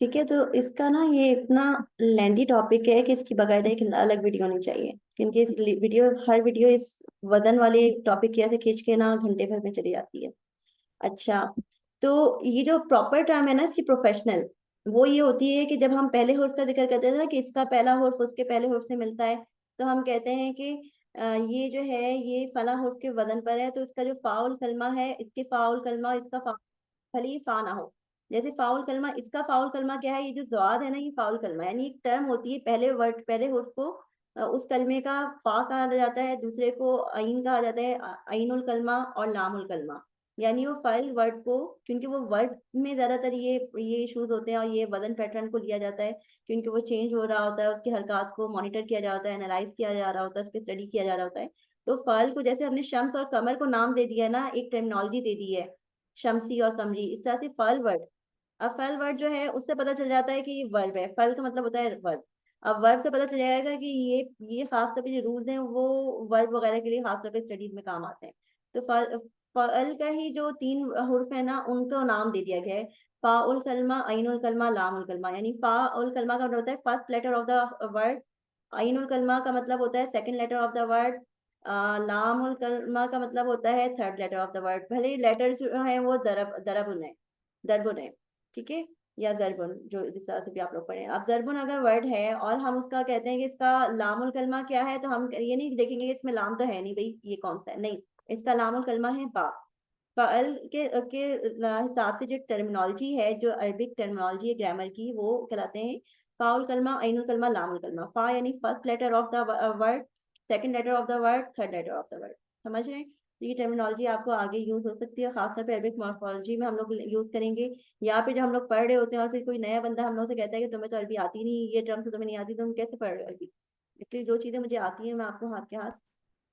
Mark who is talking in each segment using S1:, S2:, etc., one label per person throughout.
S1: ठीक है, तो इसका ना ये इतना लेंदी टॉपिक है कि इसकी बाकायदा एक अलग वीडियो होनी चाहिए, क्योंकि हर वीडियो इस वजन वाले टॉपिक की ऐसे खींच के ना घंटे भर में चली जाती है। अच्छा, तो ये जो प्रॉपर टर्म है ना इसकी, प्रोफेशनल, वो ये होती है कि जब हम पहले हुर्फ का जिक्र करते हैं ना कि इसका पहला हुर्फ उसके पहले हुर्फ से मिलता है, तो हम कहते हैं कि ये जो है ये फला हुर्फ के वजन पर है, तो इसका जो फाउल कलमा है, इसके फाउल कलमा, इसका भले ही फा ना हो। जैसे फाउल कलमा, इसका फाउल कलमा क्या है, ये जो ज़ाद है ना, ये फाउल कलमा है। यानी एक टर्म होती है, पहले वर्ड पहले हुर्फ को उस कलमे का फा कहा जाता है, दूसरे को अइन कहा जाता है, अइनुल कलमा और लामुल कलमा। यानी वो फाइल वर्ड को, क्योंकि वो वर्ड में ज्यादातर ये इश्यूज होते हैं और ये वजन पैटर्न को लिया जाता है, क्योंकि वो चेंज हो रहा होता है, उसकी हरकत को मॉनिटर किया जा होता है, एनालाइज किया जा रहा होता है, उस पर स्टडी किया जा रहा होता है। तो फाइल को जैसे हमने शम्स और कमर को नाम दे दिया ना, एक टर्मिनोलॉजी दे दी है, शमसी और कमरी, इस तरह से फल वर्ड। अब फल वर्ड जो है उससे पता चल जाता है कि ये वर्ब है, फल का मतलब होता है वर्ब। अब वर्ब से पता चल जाएगा कि ये खास तौर पे जो रूल्स हैं वो वर्ब वगैरह के लिए खास तौर पे स्टडीज में काम आते हैं। तो फल का ही जो तीन हुर्फ है ना, उनको नाम दे दिया गया है, फाउल कलमा, अइनुल कलमा, लामुल कलमा। यानी फाउल कलमा का मतलब होता है first letter of the word, अइनुल कलमा का मतलब होता है second letter of the word, लामुल कलमा का मतलब होता है third letter of the word. भले ही लेटर जो है वो दरबुन है, दरबुन है, ठीक है, या जरबुन, जो जिस तरह से भी आप लोग पढ़े। अब जरबुन अगर वर्ड है और हम उसका कहते हैं कि इसका लामुल कलमा क्या है, तो हम ये नहीं देखेंगे कि इसमें लाम तो है नहीं भाई, ये कौन सा है, नहीं, इसका लामुल कलमा है बा। फ़अल के हिसाब से जो टर्मिनोलॉजी है, जो अरबिक टर्मिनोलॉजी है ग्रामर की, वो कहलाते हैं फाउल कलमा, अइनुल कलमा, लामुल कलमा। फा यानी first letter of the word, second letter of the word, third letter of the word. समझ रहे हैं? तो ये टर्मिनोलॉजी आपको आगे यूज हो सकती है, खासतौर पे अरबिक मॉर्फोलॉजी में हम लोग यूज करेंगे। या फिर जब हम लोग पढ़ रहे होते हैं और फिर कोई नया बंदा हम लोग से कहता है कि तुम्हें तो अरबी आती नहीं, ये टर्म्स तो तुम्हें नहीं आती, तुम कैसे पढ़ रहे हो अरबी। इसलिए जो चीज़ें मुझे आती हैं मैं आपको हाथ के हाथ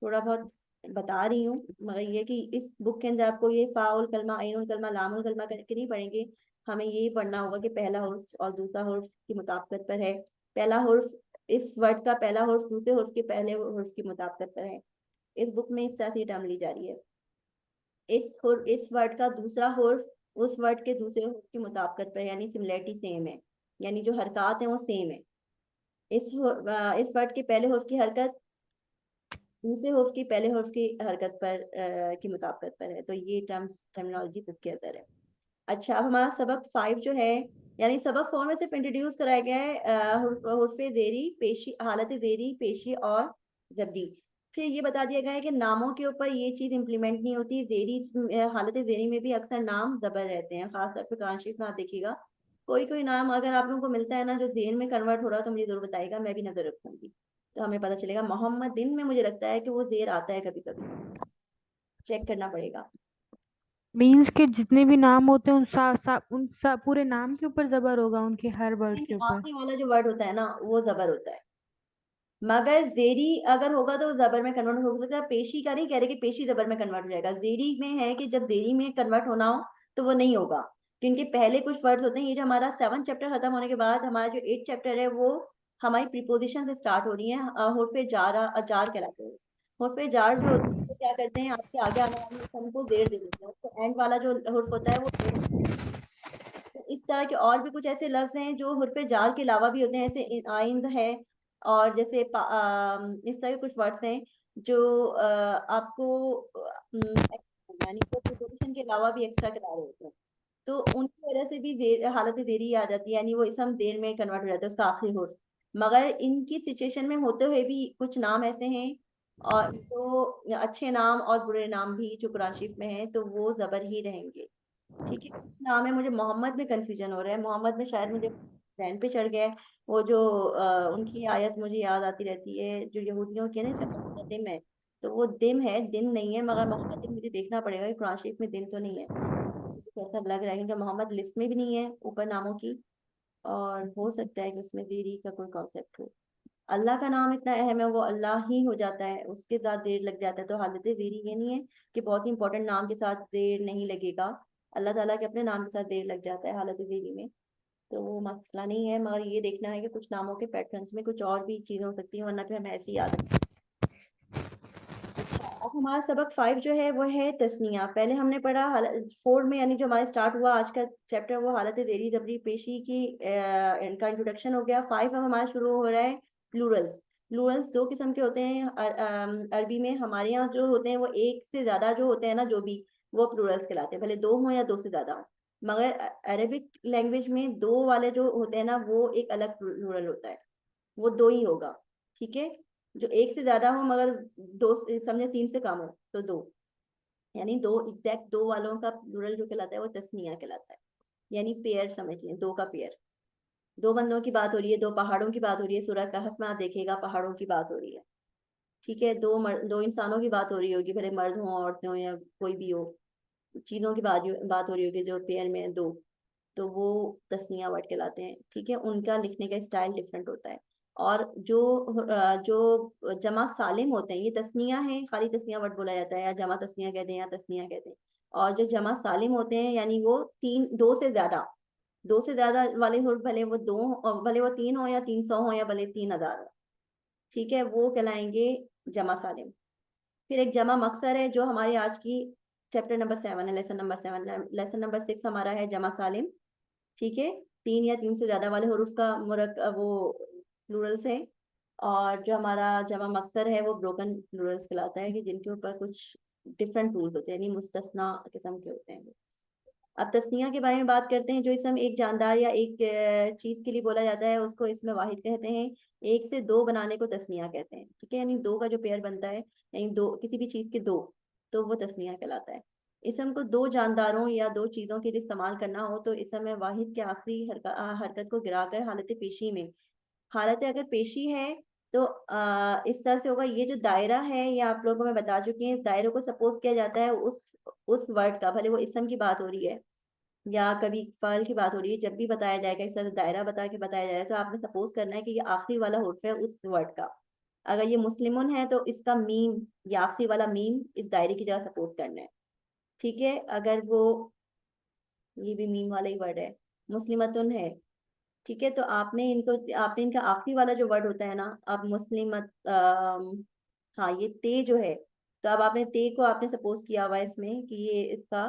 S1: थोड़ा बहुत बता रही हूँ, मगर ये कि इस बुक के अंदर आपको ये फाउल कलमा, अइनुल कलमा, लामुल कलमा करके नहीं पढ़ेंगे। हमें यही पढ़ना होगा कि पहला हुर्फ और दूसरा हुर्फ की मुताबिकत पर है, पहला हुर्फ, इस वर्ड का पहला हुर्फ दूसरे हुर्फ के पहले हुर्फ की मुताबिकत पर है। इस बुक में इस तरह से टर्म ली जा रही है। इस वर्ड का दूसरा हुर्फ उस वर्ड के दूसरे हुर्फ की मुताबिकत पर है, यानी सिमिलरिटी सेम है, यानी जो हरकत है वो सेम है। इस वर्ड के पहले हुर्फ की हरकत दूसरे हुर्फ की पहले हुर्फ की हरकत पर की मुताबिकत पर है। तो ये टर्मिनोलॉजी बुक के अंदर है। अच्छा, अब हमारा सबक 5 जो है, यानी सबक 4 में सिर्फ इंट्रोड्यूस कराया गया है हुर्फे जेरी, पेशी, हालत जेरी, पेशी और जबरी। फिर ये बता दिया गया है कि नामों के ऊपर ये चीज़ इम्प्लीमेंट नहीं होती। जेरी हालत जेरी में भी अक्सर नाम जबर रहते हैं, खासतौर पर कुरान शरीफ में आप देखिएगा, कोई कोई नाम अगर आप लोगों को मिलता है ना जो जेर में कन्वर्ट हो रहा है, तो मुझे जरूर बताइएगा, मैं भी नजर रखूंगी, तो हमें पता चलेगा। मोहम्मद दिन में मुझे लगता है कि वो जेर आता है कभी कभी, चेक करना पड़ेगा।
S2: मीन्स के जितने भी नाम होते हैं पूरे नाम के ऊपर जबर होगा, उनके हर वर्ड के ऊपर।
S1: आखिरी वाला जो वर्ड होता है ना वो जबर होता है, मगर जेरी अगर होगा तो जबर में कन्वर्ट हो सकता है। पेशी का नहीं कह रहे कि पेशी जबर में कन्वर्ट हो जाएगा, जेरी में है कि जब जेरी में कन्वर्ट होना हो तो वो नहीं होगा, क्योंकि पहले कुछ वर्ड्स होते हैं। ये जो हमारा 7 चैप्टर खत्म होने के बाद हमारा जो 8 चैप्टर है वो हमारी प्रीपोजिशन से स्टार्ट हो रही है, हुर्फे जारा अजार कहलाते हैं। हुर्फे जार जो होते हैं वो क्या करते हैं, आपके आगे आने वाले सम को जेर दे देते हैं, तो एंड वाला जो हुर्फ होता है वो जेर। तो इस तरह के और भी कुछ ऐसे लफ्ज हैं जो हुर्फे जार के अलावा भी होते हैं, जैसे आइंद है, और जैसे इस तरह के कुछ वर्ड्स हैं जो आपको यानी कि प्रिपोजिशन के अलावा भी एक्स्ट्रा करा रहे होते हैं, तो उनकी वजह से भी हालत जेरी आ जाती है, यानी वो इसम जेर में कन्वर्ट हो जाता है उसका आखिरी हुर्फ। मगर इनकी सिचुएशन में होते हुए भी कुछ नाम ऐसे हैं और जो अच्छे नाम और बुरे नाम भी जो कुरान शरीफ में है, तो वो जबर ही रहेंगे। ठीक है, नाम है, मुझे मोहम्मद में कंफ्यूजन हो रहा है, मोहम्मद में शायद मुझे जहन पे चढ़ गया है। वो जो उनकी आयत मुझे याद आती रहती है जो यहूदियों की है ना, इसमें मोहम्मद दिम है, तो वो दिम है, दिन नहीं है, मगर मोहम्मद दिन मुझे देखना पड़ेगा कि कुरान शरीफ में दिन तो नहीं है, मुझे ऐसा लग रहा है, क्योंकि मोहम्मद लिस्ट में भी नहीं है ऊपर नामों की, और हो सकता है कि उसमें जीरी का कोई कॉन्सेप्ट हो। अल्लाह का नाम इतना अहम है, वो अल्लाह ही हो जाता है, उसके साथ देर लग जाता है, तो हालत जेरी ये नहीं है कि बहुत ही इंपॉर्टेंट नाम के साथ देर नहीं लगेगा। अल्लाह ताला के अपने नाम के साथ देर लग जाता है हालत जेरी में, तो वो मसला नहीं है। मगर ये देखना है कि कुछ नामों के पैटर्न्स में कुछ और भी चीज़ें हो सकती हैं, वरना फिर हमें ऐसे ही याद रखना। अच्छा, अब हमारा सबक 5 जो है वो है तस्निया। पहले हमने पढ़ा 4 में, यानी जो हमारा स्टार्ट हुआ आज का चैप्टर, वो हालत ज़ेरी जबरी पेशी की इनका इंट्रोडक्शन हो गया। 5 अब हमारा शुरू हो रहा है प्लूरल्स। प्लूरल्स दो किस्म के होते हैं अरबी में। हमारे यहाँ जो होते हैं वो एक से ज़्यादा जो होते हैं ना, जो भी, वो प्लूरल्स कहलाते हैं, भले दो हों या दो से ज़्यादा हों। मगर अरबिक लैंग्वेज में दो वाले जो होते हैं ना, वो एक अलग प्लूरल होता है, वो दो ही होगा। ठीक है, जो एक से ज्यादा हो मगर दो समझे, तीन से कम हो तो दो, यानी दो एग्जैक्ट दो वालों का प्लूरल जो कहलाता है वो तस्निया कहलाता है। यानी पेयर समझ लें, दो का पेयर। दो बंदों की बात हो रही है, दो पहाड़ों की बात हो रही है, सूरह कहफ में आप देखिएगा पहाड़ों की बात हो रही है। ठीक है, दो इंसानों की बात हो रही होगी, भले मर्द हो औरतें हो या कोई भी हो, चीजों की बात हो रही होगी जो पेयर में है दो, तो वो तस्निया वर्ड कहलाते हैं। ठीक है, उनका लिखने का स्टाइल डिफरेंट होता है। और जो जमा सालिम होते हैं, ये तस्निया है, खाली तस्निया वर्ड बोला जाता है, या जमा तस्निया कहते हैं या तस्निया कहते हैं। और जो जमा सालिम होते हैं, यानी वो तीन, दो से ज्यादा वाले हुर्फ, भले वो भले वो 3 हो या 300 हो या भले 3000 हो, ठीक है, वो कहलाएंगे जमा सालिम। फिर एक जमा मक्सर है, जो हमारी आज की चैप्टर नंबर 7 है, लेसन नंबर 7। लेसन नंबर 6 हमारा है जमा सालिम। ठीक है, 3 या 3 से ज्यादा वाले हरूफ का वो प्लूरल्स है। और जो हमारा जमा मक्सर है वो ब्रोकन प्लूरल्स कहलाता है, कि जिनके ऊपर कुछ डिफरेंट रूल्स होते हैं, यानी मुस्तस्ना किस्म के होते हैं वो। अब तस्निया के बारे में बात करते हैं। जो इसम एक जानदार या एक चीज के लिए बोला जाता है, उसको इसमें वाहिद कहते हैं। एक से दो बनाने को तस्निया कहते हैं। ठीक है, यानी दो का जो पेयर बनता है, यानी दो किसी भी चीज के दो, तो वो तस्निया कहलाता है। इसम को दो जानदारों या दो चीजों के लिए इस्तेमाल करना हो तो इसम में वाहिद के आखिरी हरकत को गिराकर हालत पेशी में, हालत अगर पेशी है तो इस तरह से होगा। ये जो दायरा है, ये आप लोगों को मैं बता चुकी हूँ, इस दायरे को सपोज किया जाता है उस वर्ड का, भले वो इसम की बात हो रही है या कभी फल की बात हो रही है, जब भी बताया जाएगा इस तरह से दायरा बता के बताया जाएगा, तो आपने सपोज करना है कि ये आखिरी वाला हुर्फ है उस वर्ड का। अगर ये मुस्लिमुन है तो इसका मीम, या आखिरी वाला मीम इस दायरे की जगह सपोज करना है। ठीक है, अगर वो, ये भी मीम वाला ही वर्ड है, मुस्लिमतुन है, ठीक है, तो आपने इनका आखिरी वाला जो वर्ड होता है ना, अब मुस्लिमत, हाँ ये ते जो है, तो अब आपने ते को आपने सपोज किया हुआ है इसमें, कि ये इसका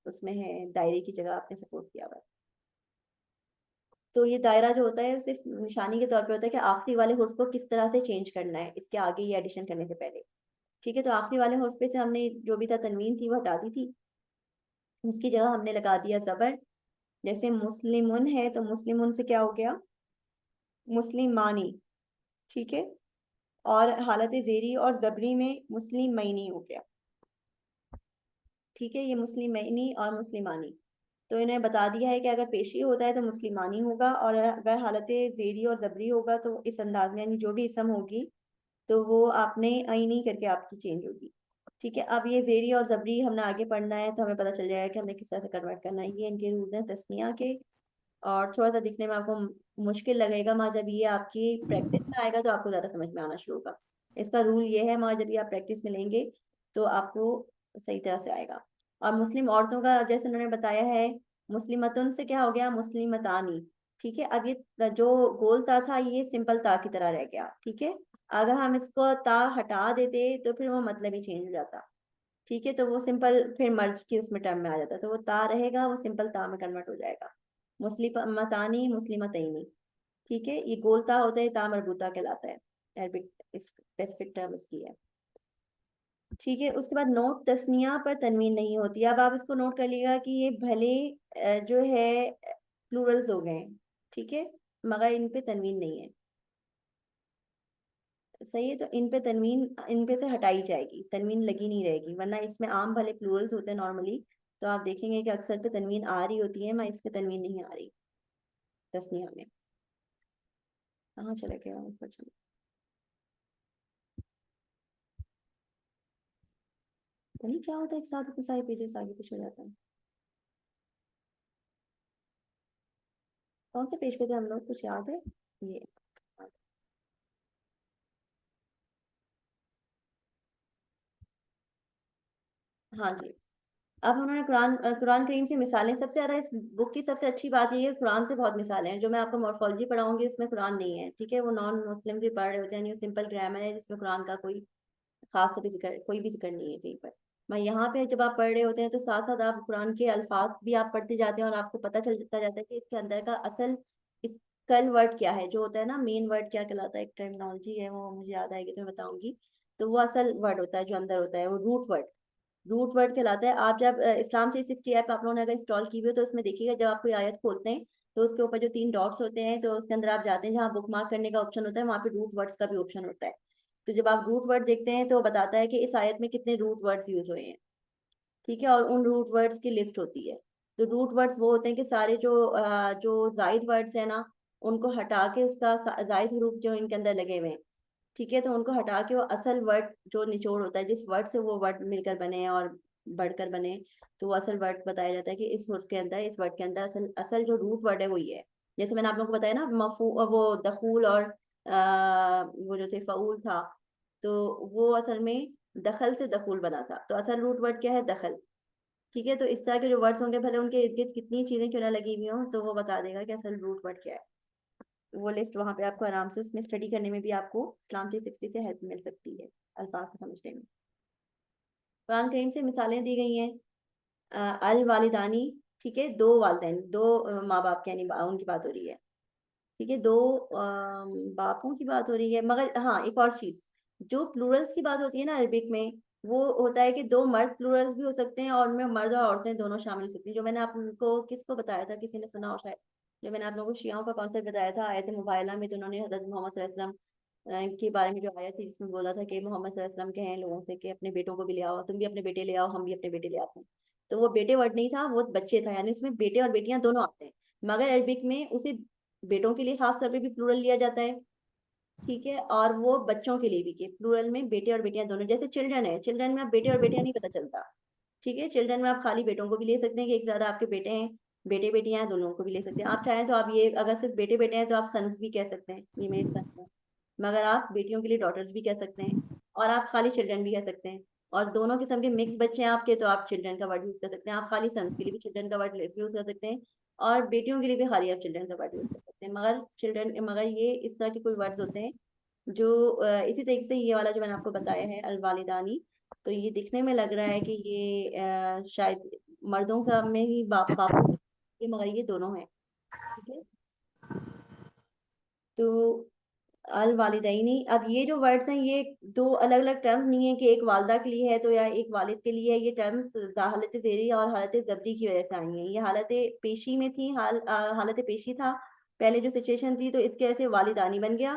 S1: उसमें है, दायरे की जगह आपने सपोज किया हुआ है। तो ये दायरा जो होता है वो सिर्फ निशानी के तौर पे होता है कि आखिरी वाले हुर्फ को किस तरह से चेंज करना है इसके आगे ये एडिशन करने से पहले। ठीक है, तो आखिरी वाले हुर्फ पे से हमने जो भी था तनवीन थी वो हटा दी थी, उसकी जगह हमने लगा दिया जबर। जैसे मुस्लिमुन है तो मुस्लिमुन से क्या हो गया, मुस्लिमानी। ठीक है, और हालत जेरी और जबरी में मुस्लिम मईनी हो गया। ठीक है, ये मुस्लिम मईनी और मुस्लिमानी, तो इन्हें बता दिया है कि अगर पेशी होता है तो मुस्लिमानी होगा, और अगर हालत जेरी और जबरी होगा तो इस अंदाज में, यानी जो भी इसम होगी तो वो आपने आईनी करके आपकी चेंज होगी। ठीक है, अब ये जेरी और जबरी हमने आगे पढ़ना है तो हमें पता चल जाएगा कि हमने किस तरह से कन्वर्ट करना है। ये इनके रूल्स हैं तस्निया के, और थोड़ा सा दिखने में आपको मुश्किल लगेगा, मगर जब ये आपकी प्रैक्टिस में आएगा तो आपको ज़्यादा समझ में आना शुरू होगा। इसका रूल ये है, मगर जब ये आप प्रैक्टिस में लेंगे तो आपको सही तरह से आएगा। और मुस्लिम औरतों का जैसे उन्होंने बताया है, मुस्लिमतुन से क्या हो गया, मुस्लिमतानी। ठीक है, अब ये जो गोल ता था ये सिंपल ता की तरह रह गया। ठीक है, अगर हम इसको ता हटा देते तो फिर वो मतलब ही चेंज हो जाता। ठीक है, तो वो सिंपल फिर मर्ज की उसमें टर्म में आ जाता, तो वो ता रहेगा, वो सिंपल ता में कन्वर्ट हो जाएगा, मुस्लिमतानी मुस्लिमतैनी। ठीक है, ये गोलता होता है, ता मरबूता कहलाता है, अरबिक स्पेसिफिक टर्म इसकी है। ठीक है, उसके बाद नोट तस्निया पर तनवीन नहीं होती। अब आप इसको नोट कर लीजिएगा कि ये भले जो है प्लूरल्स हो गए, ठीक है, मगर इन पे तनवीन नहीं है। सही है, तो इन पे तनवीन, इन पे से हटाई जाएगी, तनवीन लगी नहीं रहेगी, वरना इसमें आम भले प्लूरल्स होते हैं नॉर्मली, तो आप देखेंगे कि अक्सर पे तनवीन आ रही होती है, मैं इस पे तनवीन नहीं आ रही तस्निया में। कहाँ चले गया ऊपर चले, तो नहीं क्या होता है एक साथ इतने सारे पेजेस आगे पीछे हो जाता है। कौन से पेज पे थे हम लोग, कुछ याद है? ये, हाँ जी। अब उन्होंने कुरान करीम से मिसालें, सबसे ज्यादा इस बुक की सबसे अच्छी बात ये है, कुरान से बहुत मिसालें हैं। जो मैं आपको मॉर्फोलॉजी पढ़ाऊंगी उसमें कुरान नहीं है, ठीक है, वो नॉन मुस्लिम भी पढ़ रहे होते हैं, यानी सिंपल ग्रामर है जिसमें कुरान का कोई खास तौर पे जिक्र, कोई भी जिक्र नहीं है कहीं पर। मैं यहाँ पे जब आप पढ़ रहे होते हैं तो साथ साथ आप कुरान के अल्फाज भी आप पढ़ते जाते हैं और आपको पता चलता जाता है कि इसके अंदर का असल कल वर्ड क्या है, जो होता है ना मेन वर्ड क्या कहलाता है, एक टर्मिनोलॉजी है वो मुझे याद आएगी तो मैं बताऊंगी। तो वो असल वर्ड होता है जो अंदर होता है, वो रूट वर्ड, रूट वर्ड कहलाता है। आप जब इस्लाम 360 ऐप आप लोगों ने अगर इंस्टॉल की हुई हो तो उसमें देखिएगा, जब आप कोई आयत खोलते हैं तो उसके ऊपर जो 3 डॉट्स होते हैं तो उसके अंदर आप जाते हैं, जहाँ बुक मार्क करने का ऑप्शन होता है वहाँ पे रूट वर्ड्स का भी ऑप्शन होता है। तो जब आप रूट वर्ड देखते हैं तो वो बताता है कि इस आयत में कितने रूट वर्ड्स यूज हुए हैं, ठीक है, और उन रूट वर्ड्स की लिस्ट होती है। तो रूट वर्ड्स वो होते हैं कि सारे जो जायद वर्ड्स है ना, उनको हटा के उसका जायद हरूफ जो इनके अंदर लगे हुए हैं, ठीक है, तो उनको हटा के वो असल वर्ड जो निचोड़ होता है, जिस वर्ड से वो वर्ड मिलकर बने हैं और बढ़कर बने, तो वो असल वर्ड बताया जाता है कि इस वर्ड के अंदर, इस वर्ड के अंदर असल असल जो रूट वर्ड है वो ये है। जैसे मैंने आप लोगों को बताया ना, मफू वो दखूल और वो जो थे फऊल था, तो वो असल में दखल से दखूल बना था, तो असल रूट वर्ड क्या है, दखल। ठीक है, तो इस तरह के जो वर्ड्स होंगे भले उनके इर्द गिर्द कितनी चीजें क्यों ना लगी हुई हों, तो वो बता देगा कि असल रूट वर्ड क्या है। वो लिस्ट वहां पे आपको आराम से उसमें स्टडी करने में भी आपको इस्लाम 360 से हेल्प मिल सकती है अल्फाज को समझने में। कुरान करीम से मिसालें दी गई हैं। अल वालिदानी, ठीक है, दो वालदैन, दो माँ बाप के यानी उनकी बात हो रही है, ठीक है, दो बापों की बात हो रही है। मगर हाँ, एक और चीज, जो प्लूरल्स की बात होती है ना अरबिक में, वो होता है कि दो मर्द प्लूरल्स भी हो सकते हैं और उनमें मर्द और औरतें दोनों शामिल हो सकती हैं। जो मैंने आपको किसको बताया था, किसी ने सुना हो शायद, जो मैंने आप लोगों को शियाओं का कॉन्सेप्ट बताया था आयत मुबायला में, तो उन्होंने हजरत मोहम्मद सल्लल्लाहु अलैहि वसल्लम के बारे में जो आयत थी जिसमें बोला था कि मोहम्मद सल्लल्लाहु अलैहि वसल्लम कहें लोगों से कि अपने बेटों को भी ले आओ, तुम भी अपने बेटे ले आओ, हम भी अपने बेटे ले आते हैं। तो वो बेटे वर्ड नहीं था, वो बच्चे था, यानी उसमें बेटे और बेटियां दोनों आते हैं। मगर अरबिक में उसे बेटों के लिए खास तौर पे भी प्लूरल लिया जाता है, ठीक है, और वो बच्चों के लिए भी कि प्लूरल में बेटे और बेटियां दोनों, जैसे चिल्ड्रन है, चिल्ड्रन में आप बेटे और बेटियां नहीं पता चलता, ठीक है, चिल्ड्रन में आप खाली बेटों को भी ले सकते हैं कि एक ज्यादा आपके बेटे हैं, बेटे बेटियां हैं, दोनों को भी ले सकते हैं। आप चाहें तो आप ये अगर सिर्फ बेटे बेटे हैं तो आप सन्स भी कह सकते हैं, ये मेरे सन है, मगर आप बेटियों के लिए डॉटर्स भी कह सकते हैं, और आप खाली चिल्ड्रन भी कह सकते हैं। और दोनों किस्म के मिक्स बच्चे हैं आपके तो आप चिल्ड्रन का वर्ड यूज कर सकते हैं, आप खाली सन्स के लिए भी चिल्ड्रन का वर्ड यूज कर सकते हैं, और बेटियों के लिए भी खाली आप चिल्ड्रन का वर्ड यूज कर सकते हैं। मगर ये इस तरह के कोई वर्ड्स होते हैं जो इसी तरीके से ये वाला जो मैंने आपको बताया है अलवालिदानी, तो ये दिखने में लग रहा है कि ये शायद मर्दों का में ही बापों का, ये मगर ये दोनों है, ठीक है। तो अल वालिदैनी, अब ये जो वर्ड्स हैं ये दो अलग अलग टर्म्स नहीं है कि एक वालदा के लिए है तो या एक वालिद के लिए है, ये टर्म्स हालत ज़ेरी और हालत जबरी की वजह से आई हैं। ये हालत पेशी में थी, हालत पेशी था पहले जो सिचुएशन थी, तो इसके वजह से वालिदानी बन गया।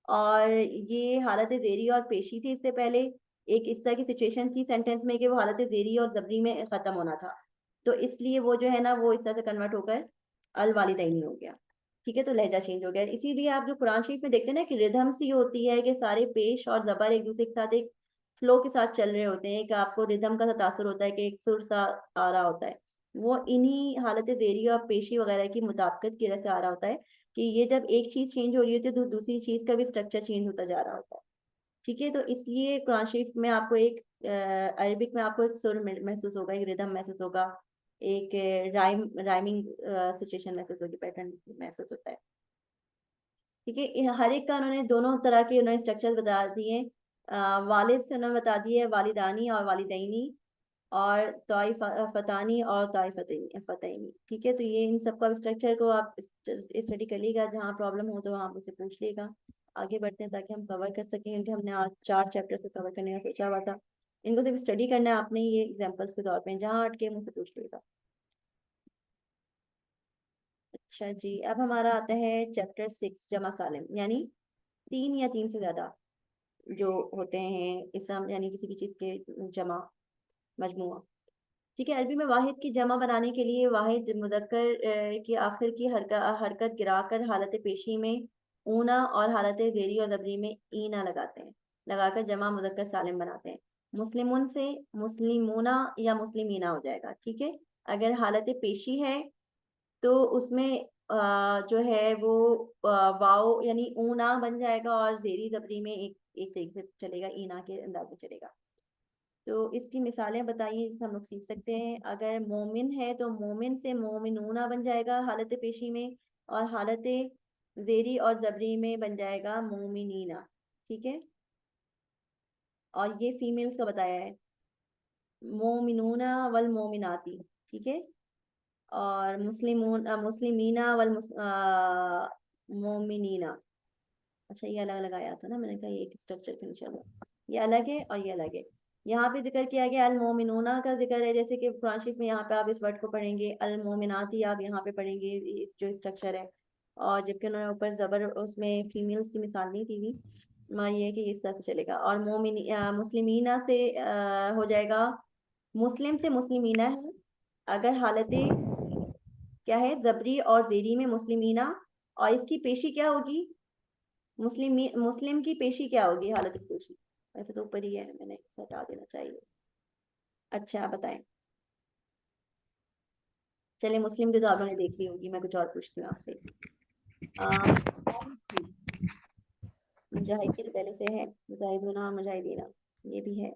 S1: और ये हालत ज़ेरी और पेशी थी इससे पहले, एक इस तरह की सिचुएशन थी सेंटेंस में कि वो हालत ज़ेरी और जबरी में ख़त्म होना था, तो इसलिए वो जो है ना वो इस तरह से कन्वर्ट होकर अल वालिदैनी हो गया, ठीक है, तो लहजा चेंज हो गया। इसीलिए आप जो कुरान शरीफ में देखते हैं ना कि रिदम सी होती है कि सारे पेश और जबर एक दूसरे के साथ एक फ्लो के साथ चल रहे होते हैं, कि आपको रिदम का तासुर होता है कि एक सुर सा आ रहा होता है, वो इन्हीं हालत जेरी और पेशी वगैरह की मुताबिकत की वजह से आ रहा होता है, कि ये जब एक चीज चेंज हो रही होती है तो दूसरी चीज का भी स्ट्रक्चर चेंज होता जा रहा होता है, ठीक है। तो इसलिए कुरान शरीफ में आपको एक अरबिक में आपको एक सुर महसूस होगा, एक रिदम महसूस होगा, एक राइमिंग सिचुएशन महसूस होगी, पैटर्न महसूस होता है, ठीक है। हर एक का उन्होंने दोनों तरह के उन्होंने स्ट्रक्चर बता दिए। वालिद से उन्होंने बता दिए वालिदानी और वालिदैनी, और फतानी और फतैनी, ठीक है। तो ये इन सब का स्ट्रक्चर को आप स्टडी कर लीजिएगा, जहाँ प्रॉब्लम हो तो वहाँ मुझसे पूछ लीजिएगा। आगे बढ़ते हैं ताकि हम कवर कर सकें, क्योंकि हमने आज 4 चैप्टर से कवर करने का सोचा हुआ था। इनको सिर्फ स्टडी करना है आपने, ये एग्जाम्पल्स के तौर पे, जहाँ अटके मुझसे पूछ लीजिएगा। अच्छा जी, अब हमारा आता है चैप्टर 6 जमा सालिम, यानी 3 या 3 से ज्यादा जो होते हैं इसम, यानी किसी भी चीज के जमा, मजमुआ, ठीक है। अरबी में वाहिद की जमा बनाने के लिए वाहिद मुदक्कर की आखिर की हरकत गिराकर हालत पेशी में ऊना और हालत जेरी और जबरी में ईना लगाते हैं, लगाकर जमा मुदक्कर सालिम बनाते हैं। मुस्लिमुन से मुस्लिमूना या मुस्लिमीना हो जाएगा, ठीक है। अगर हालत पेशी है तो उसमें जो है वो वाओ यानी ऊना बन जाएगा, और जेरी जबरी में एक एक तरीके से चलेगा, ईना के अंदाज में चलेगा। तो इसकी मिसालें बताइए जिससे हम लोग सीख सकते हैं। अगर मोमिन है तो मोमिन से मोमिनूना बन जाएगा हालत पेशी में, और हालत जेरी और जबरी में बन जाएगा मोमिनीना, ठीक है। और ये फीमेल्स का बताया है, मोमिनूना वल मोमिनाती, ठीक है। और मुस्लिमीना वल मोमिनीना। अच्छा, ये अलग अलग आया था ना, मैंने कहा ये एक स्ट्रक्चर के नीचे होगा। ये अलग है और ये अलग है। यहाँ पे जिक्र किया गया अल मोमिनूना का जिक्र है, जैसे कि कुरान शरीफ में यहाँ पे आप इस वर्ड को पढ़ेंगे, अल मोमिनाती आप यहाँ पे पढ़ेंगे, इस जो स्ट्रक्चर है। और जबकि उन्होंने ऊपर जबर उसमें फीमेल्स की मिसाल नहीं दी हुई, मगर ये है कि इस तरह से चलेगा। और मुस्लिमीना से हो जाएगा, मुस्लिम से मुस्लिमीना है। अगर हालत क्या है, जबरी और जेरी में मुस्लिमीना, और इसकी पेशी क्या होगी, मुस्लिम की पेशी क्या होगी, हालत की पेशी। वैसे तो ऊपर ही है, मैंने इसे हटा देना चाहिए। अच्छा, आप बताएं। चले, मुस्लिम की तो आप लोगों ने देख ली होगी, मैं कुछ और पूछती हूँ आपसे। मुजाहिद, मुजाहिद की तो पहले से है, मुजाहिदुना मुजाहिदीना, ये भी है।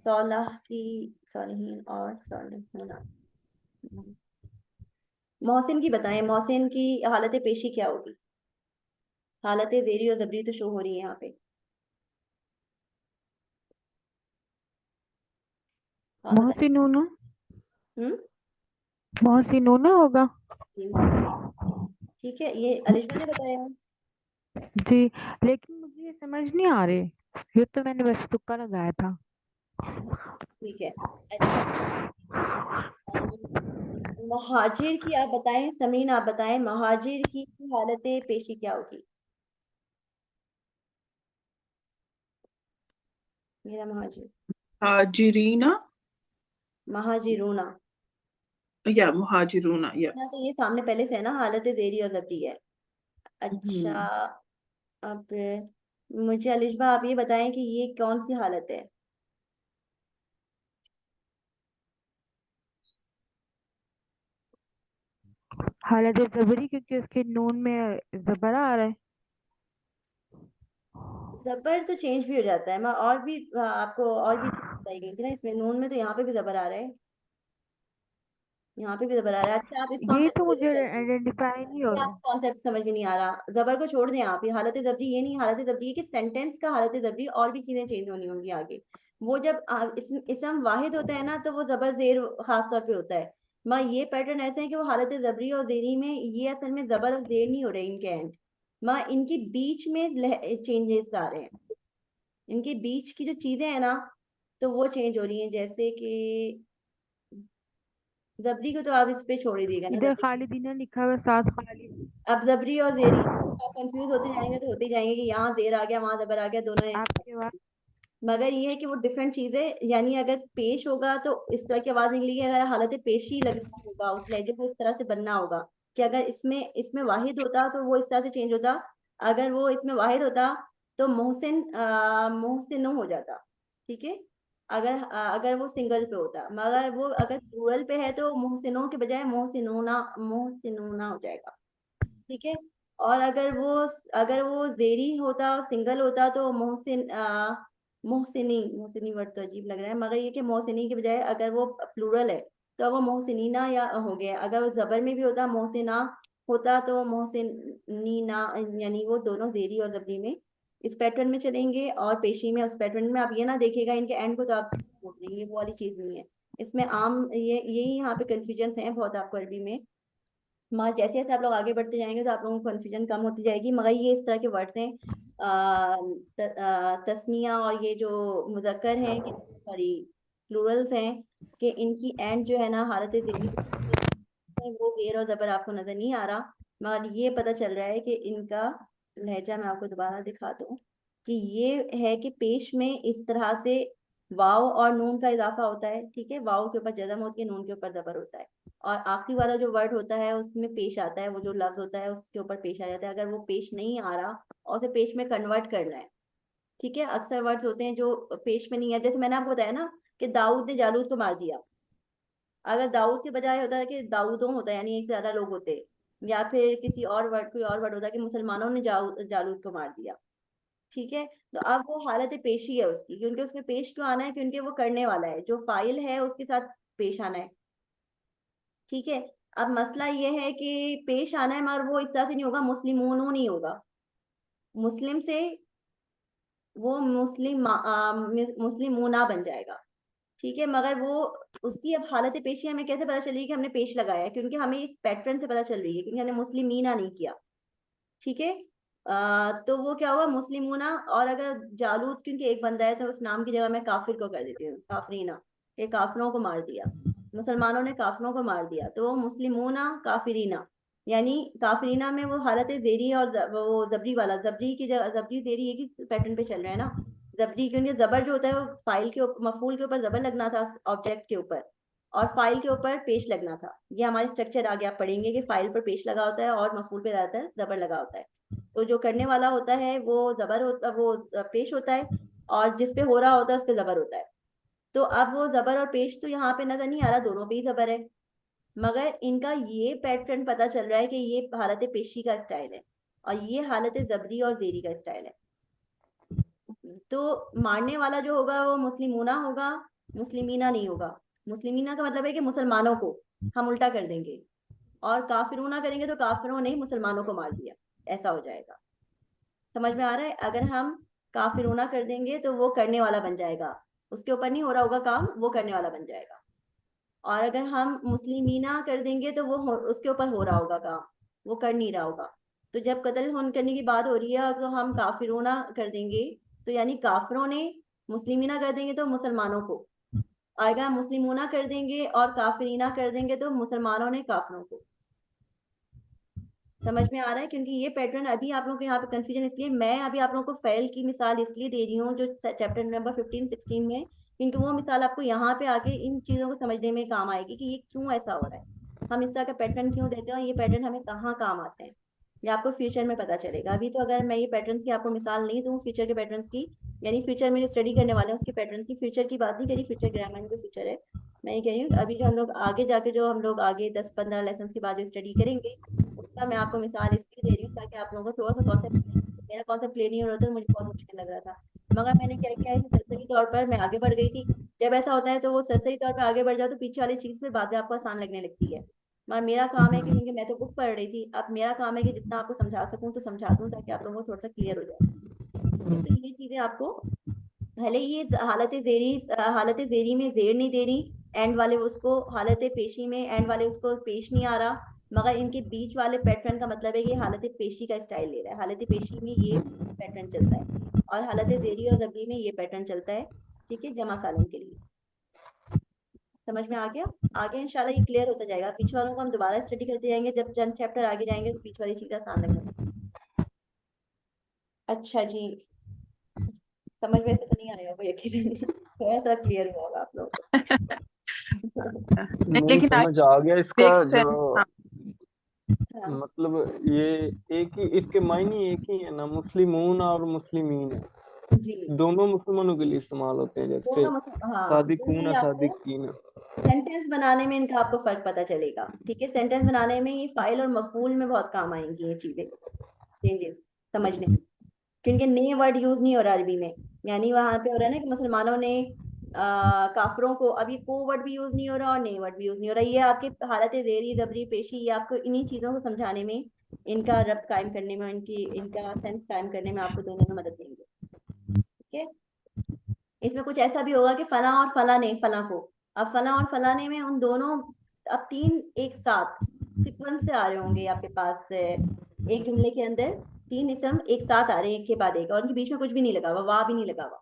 S1: सौलह की सालिहीन और सालिहीना। मोहसिन की बताएं, मोहसिन की हालत पेशी क्या होगी। हालत जेरी और जबरी तो शो हो रही है यहाँ पे। आप बताएं।
S2: मोहसिनूना,
S1: हम्म।
S2: मोहसिनूना होगा।
S1: जी, मोहसिन। ठीक है, ये अलिशा ने बताया है।
S2: जी, लेकिन मुझे ये समझ नहीं आ रहे, ये तो मैंने बस तुक्का लगाया था।
S1: ठीक है। अच्छा, महाजिर की आप बताएं, समीन आप बताएं, महाजिर की हालत पेशी क्या होगी। मेरा महाजिर।
S3: हाजिरीना,
S1: महाजिरूना।
S3: या मुहाजिरूना, या।
S1: ना तो ये सामने पहले से है ना, हालत जेरी और जबरी है। अच्छा।
S3: हम्म
S1: अब मुझे अलिशबा आप ये बताएं कि ये कौन सी हालत है।
S2: हालत जबरी, क्योंकि उसके नून में जबरा आ रहा है।
S1: जबर तो चेंज भी हो जाता है, मैं और भी आपको और भी चीज़ बताई गई थी ना इसमें, नून में तो यहाँ पे भी जबर आ रहा है, यहाँ पे भी जबर आ रहा है। अच्छा, आप इस
S2: ये
S1: कॉन्सेप्ट
S2: तो
S1: को
S2: मुझे
S1: समझ,
S2: आइडेंटिफाई नहीं हो
S1: ये
S2: रहा है।
S1: आपको कॉन्सेप्ट समझ में नहीं आ रहा, जबर को छोड़ दें आप, ये हालत जबरी ये नहीं, हालत जबरी है कि सेंटेंस का हालत जबरी, और भी चीजें चेंज होनी होंगी आगे। वो जब इसम वाहिद होता है ना, तो वो जबर जेर खास तौर पे होता है। माँ ये पैटर्न ऐसे है कि वो हालत जबरी और जेरी में ये असल में जबर और जेर नहीं हो रहे इनके एंड, माँ इनके बीच में चेंजेस आ रहे हैं, इनके बीच की जो चीजें हैं ना, तो वो चेंज हो रही हैं। जैसे कि जबरी को तो आप इस पे छोड़ ही दिएगा ना,
S2: इधर
S1: जबरी।
S2: खालिदीना लिखा हुआ है, साथ खालिद।
S1: अब जबरी और जेरी आप कंफ्यूज होते जाएंगे तो होते ही जाएंगे कि यहाँ जेर आ गया वहां जबर आ गया, दोनों एक साथ।
S2: आपके पास।
S1: मगर ये है कि वो डिफरेंट चीजें, यानी अगर पेश होगा तो इस तरह की आवाज निकलेगी, अगर हालत पेशी लगना होगा उस लहजे को इस तरह से बनना होगा कि अगर इसमें इसमें वाहिद होता तो वो इस तरह से चेंज होता, अगर वो इसमें वाहिद होता तो मोहसिनो हो जाता, ठीक है। अगर वो सिंगल पे होता, मगर वो अगर प्लूरल पे है तो मोहसिनों के बजाय मोहसिनोना, मोहसिनोना हो जाएगा, ठीक है। और अगर वो जेरी होता, सिंगल होता, तो मोहसिनी, मोहसिनी वर्ड तो अजीब लग रहा है, मगर ये कि मोहसिनी के बजाय अगर वो प्लूरल है तो वो मोहसिनीना या हो गया, अगर वो जबर में भी होता मोहसिना होता तो मोहसिनीना, यानी वो दोनों जेरी और जबरी में इस पैटर्न में चलेंगे, और पेशी में उस पैटर्न में। आप ये ना देखिएगा इनके एंड को तो आप बोल देंगे, वो वाली चीज नहीं है इसमें। आम ये यही यहाँ पे कंफ्यूजन है बहुत आपको अरबी में, मगर जैसे जैसे आप लोग आगे बढ़ते जाएंगे तो आप लोगों को कन्फ्यूजन कम होती जाएगी। मगर ये इस तरह के वर्ड्स हैं, तस्निया और ये जो मुजक्कर हैं कि सॉरी प्लूरल्स हैं, कि इनकी एंड जो है ना हालत ज़ेरी वो जेर और जबर आपको नजर नहीं आ रहा, मगर ये पता चल रहा है कि इनका लहजा, मैं आपको दोबारा दिखा दूं, कि ये है कि पेश में इस तरह से वाव और नून का इजाफा होता है, ठीक है। वाव के ऊपर जजम होती है, नून के ऊपर जबर होता है, और आखिरी वाला जो वर्ड होता है उसमें पेश आता है, वो जो लफ्ज होता है उसके ऊपर पेश आ जाता है। अगर वो पेश नहीं आ रहा और उसे पेश में कन्वर्ट करना है, ठीक है। अक्सर वर्ड्स होते हैं जो पेश में नहीं है, जैसे मैंने आपको बताया ना कि दाऊद ने जालूद को मार दिया, अगर दाऊद के बजाय होता है कि दाऊदों होता है, यानी एक से ज्यादा लोग होते, या फिर किसी और वर्ड, कोई और वर्ड होता है कि मुसलमानों ने जालूद को मार दिया, ठीक है। तो अब वो हालत पेशी है उसकी, क्योंकि उसमें पेश क्यों आना है, क्योंकि वो करने वाला है, जो फाइल है उसके साथ पेश आना है, ठीक है। अब मसला ये है कि पेश आना है, मगर वो इस तरह से नहीं होगा, मुस्लिमून नहीं होगा, मुस्लिम से वो मुस्लिमूना बन जाएगा। ठीक है, मगर वो उसकी अब हालत पेशी हमें कैसे पता चलेगी कि हमने पेश लगाया है, क्योंकि हमें इस पैटर्न से पता चल रही है, क्योंकि हमने मुस्लिमीना नहीं किया। ठीक है, तो वो क्या होगा, मुस्लिमूना। और अगर जालूत, क्योंकि एक बंदा है तो उस नाम की जगह मैं काफिर को कर देती हूँ, काफरीना, ये काफिरों को मार दिया, मुसलमानों ने काफिरों को मार दिया, तो वो मुस्लिमूना काफिरीना, यानी काफिरीना में वो हालत जेरी और वो जबरी वाला, जबरी की जगह जबरी जेरी एक ही पैटर्न पे चल रहा है ना। जबरी, क्योंकि जबर जो होता है वो फाइल के मफूल के ऊपर जबर लगना था ऑब्जेक्ट के ऊपर, और फाइल के ऊपर पेश लगना था। ये हमारे स्ट्रक्चर आगे आप पढ़ेंगे कि फाइल पर पेश लगा होता है और मफूल पे ज्यादातर जबर लगा होता है। तो जो करने वाला होता है वो जबर होता, वो पेश होता है, और जिस पे हो रहा होता है उस पे जबर होता है। तो अब वो जबर और पेश तो यहाँ पे नजर नहीं आ रहा, दोनों पे ही जबर है, मगर इनका ये पैटर्न पता चल रहा है कि ये हालत पेशी का स्टाइल है और ये हालत जबरी और जेरी का स्टाइल है। तो मारने वाला जो होगा वो मुस्लिमूना होगा, मुस्लिमीना नहीं होगा। मुस्लिमीना का मतलब है कि मुसलमानों को हम उल्टा कर देंगे, और काफिरूना करेंगे तो काफिरों ने मुसलमानों को मार दिया, ऐसा हो जाएगा। समझ में आ रहा है? अगर हम काफिरूना कर देंगे तो वो करने वाला बन जाएगा, उसके ऊपर नहीं हो रहा होगा काम, वो करने वाला बन जाएगा। और अगर हम मुस्लिमीना कर देंगे तो वो उसके ऊपर हो रहा होगा काम, वो कर नहीं रहा होगा। तो जब कत्ल होने करने की बात हो रही है, तो हम काफिरूना कर देंगे तो यानी काफिरों ने, मुस्लिमीना कर देंगे तो मुसलमानों को आएगा, मुस्लिमूना कर देंगे और काफिरीना कर देंगे तो मुसलमानों ने काफिरों को। समझ में आ रहा है? क्योंकि ये पैटर्न अभी आप लोगों को यहाँ पे कंफ्यूजन, इसलिए मैं अभी आप लोगों को फेल की मिसाल इसलिए दे रही हूँ जो चैप्टर नंबर 15-16 में, क्योंकि वो मिसाल आपको यहाँ पे आके इन चीजों को समझने में काम आएगी कि ये क्यों ऐसा हो रहा है, हम इस तरह का पैटर्न क्यों देते हैं और ये पैटर्न हमें कहाँ काम आते हैं, ये आपको फ्यूचर में पता चलेगा। अभी तो अगर मैं ये पैटर्न्स की आपको मिसाल नहीं दूँ फ्यूचर के पैटर्न्स की, यानी फ्यूचर में जो स्टडी करने वाले हैं उसके पैटर्न्स की, फ्यूचर की बात नहीं करी, फ्यूचर ग्रामर जो फ्यूचर है, मैं ये कह रही हूँ अभी जो हम लोग आगे जाके जो हम लोग आगे 10-15 लेसन के बाद जो स्टडी करेंगे, उसका मैं आपको मिसाल इसलिए दे रही हूँ ताकि आप लोगों को थोड़ा सा कॉन्सेप्ट, मेरा कॉन्सेप्ट क्लियर नहीं हो रहा था तो मुझे बहुत मुश्किल लग रहा था, मगर मैंने क्या किया है, सरसरी तौर पर मैं आगे बढ़ गई थी। जब ऐसा होता है तो वो सरसरी तौर पर आगे बढ़ जाओ तो पीछे वाली चीज फिर बाद में आपको आसान लगने लगती है। मगर मेरा काम है कि, क्योंकि मैं तो बुक पढ़ रही थी, अब मेरा काम है कि जितना आपको समझा सकूं तो समझा दूं ताकि आप लोगों को थोड़ा सा क्लियर हो जाए। ठीक है, तो ये चीजें आपको, भले ही ये हालत जेरी में जेर नहीं दे रही, एंड वाले उसको हालत पेशी में एंड वाले उसको पेश नहीं आ रहा, मगर इनके बीच वाले पैटर्न का मतलब है कि हालत पेशी का स्टाइल ले रहा है, हालत पेशी में ये पैटर्न चलता है और हालत जेरी और जबरी में ये पैटर्न चलता है। ठीक है, जमा सालन के लिए। समझ में आ गया? आगे इंशाल्लाह ये क्लियर होता जाएगा, पीछे वालों को हम दोबारा स्टडी करते जाएंगे, जब चंद चैप्टर आगे जाएंगे तो पीछे वाली चीजें आसान लगने लगेंगी। अच्छा जी, समझ में से तो नहीं आएगा कोई यकीन थोड़ा सा क्लियर हुआ होगा आप लोगों को।
S3: नहीं,
S4: नहीं
S3: लेकिन आई
S4: समझ आ गया इसका
S3: मेक
S4: जो
S3: सेंस। हाँ,
S1: हाँ
S4: मतलब ये एक ही, इसके मायने एक ही है ना, मुस्लिमून और मुस्लिमीन है,
S1: जी,
S4: दोनों मुसलमानों के लिए इस्तेमाल होते हैं, जैसे
S1: दोनों हाँ, तो
S4: सादिकून
S1: ये
S4: है
S1: आपको
S4: सादिकीन है।
S1: सेंटेंस बनाने में इनका आपको फर्क पता चलेगा। ठीक है, सेंटेंस बनाने में ये फाइल और मफूल में बहुत काम आएंगी ये चीजें, चेंजेस समझने में, क्योंकि नए वर्ड यूज नहीं हो रहा अरबी में, यानी वहां पे हो रहा है ना कि मुसलमानों ने काफरों को, अब ये को वर्ड भी यूज नहीं हो रहा और नए वर्ड भी यूज नहीं हो रहा, ये आपके हालत जेरी जबरी पेशी, ये आपको इन्हीं चीजों को समझाने में, इनका रब्त कायम करने में, इनकी इनका सेंस कायम करने में आपको देने में मदद देंगे। ठीक है, इसमें कुछ ऐसा भी होगा कि फला और फला ने फला को, अब फला और फला ने में उन दोनों, अब तीन एक साथ सीक्वेंस से आ रहे होंगे आपके पास, एक जुमले के अंदर तीन इसम एक साथ आ रहे हैं एक के बाद एक, और उनके बीच में कुछ भी नहीं लगा हुआ, वाह भी नहीं लगा हुआ।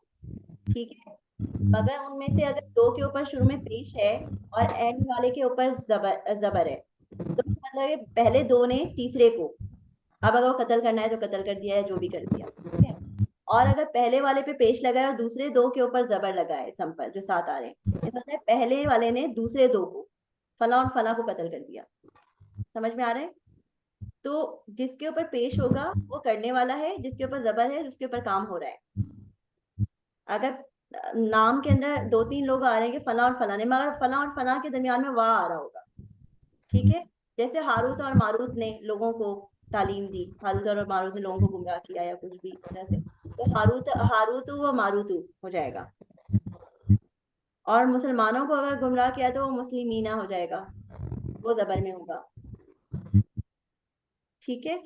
S1: ठीक है, मगर उनमें से अगर दो के ऊपर शुरू में पेश है और एंड वाले के ऊपर जबर जबर है, तो मतलब है पहले दो ने तीसरे को, अब अगर वो कत्ल करना है तो कत्ल कर दिया है, जो भी कर दिया। ठीक है, और अगर पहले वाले पे पेश लगा है और दूसरे दो के ऊपर जबर लगा है सम पर जो साथ आ रहे हैं, इसका मतलब है पहले वाले ने दूसरे दो को, फला और फला को कत्ल कर दिया। समझ में आ रहा है? तो जिसके ऊपर पेश होगा वो करने वाला है, जिसके ऊपर जबर है जिसके ऊपर काम हो रहा है। अगर नाम के अंदर दो तीन लोग आ रहे हैं कि फला और फला ने, मगर फला और फला के दरमियान में वाह आ रहा होगा। ठीक है, जैसे हारूत और मारूत ने लोगों को तालीम दी, हारूत और मारूत ने लोगों को गुमराह किया या कुछ भी तरह से, तो हारूत हारूतु व मारूतु हो जाएगा, और मुसलमानों को अगर गुमराह किया तो वो मुस्लिमीना हो जाएगा। वो जबर में होगा। ठीक है,